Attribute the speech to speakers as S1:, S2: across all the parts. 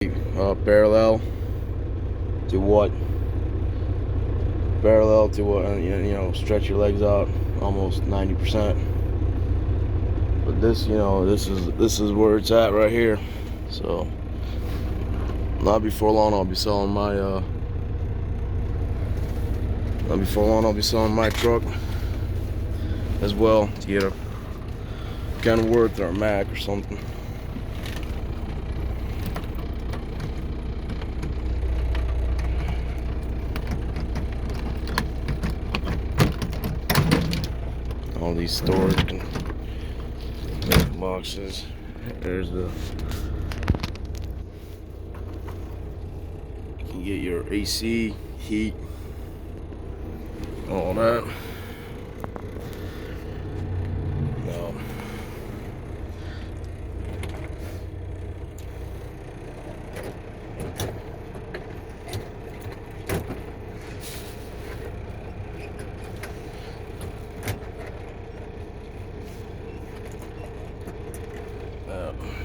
S1: Parallel to what? Parallel to what? Stretch your legs out almost 90%. But this, this is where it's at right here. So not before long I'll be selling my truck as well to get a Kenworth or a Mac or something. All these storage boxes. There's you can get your AC, heat, all that.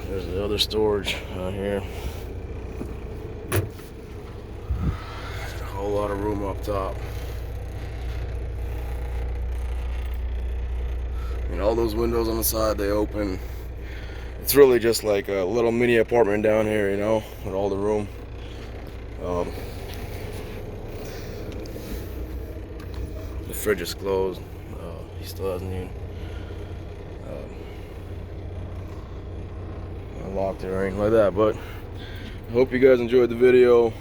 S1: There's the other storage out here. A whole lot of room up top. And all those windows on the side, they open. It's really just like a little mini apartment down here, with all the room. The fridge is closed. He still hasn't even unlocked it or anything like that. But I hope you guys enjoyed the video.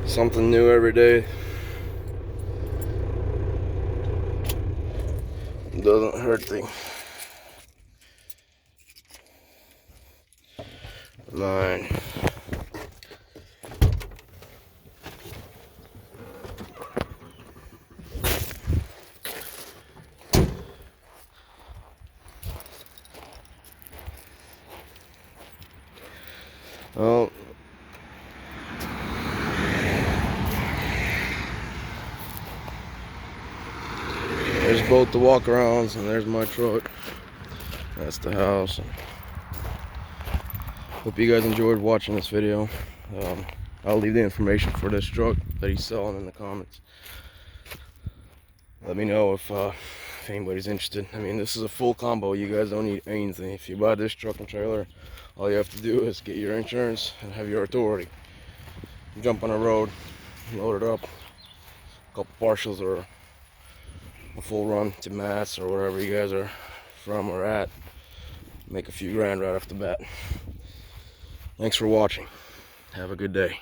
S1: Something new every day. Doesn't hurt the mind. Well, there's both the walkarounds, and there's my truck. That's the house. Hope you guys enjoyed watching this video. I'll leave the information for this truck that he's selling in the comments. Let me know if anybody's interested. I mean, this is a full combo. You guys don't need anything. If you buy this truck and trailer, all you have to do is get your insurance and have your authority. Jump on the road, load it up, a couple partials or a full run to Mass or wherever you guys are from or at. Make a few grand right off the bat. Thanks for watching. Have a good day.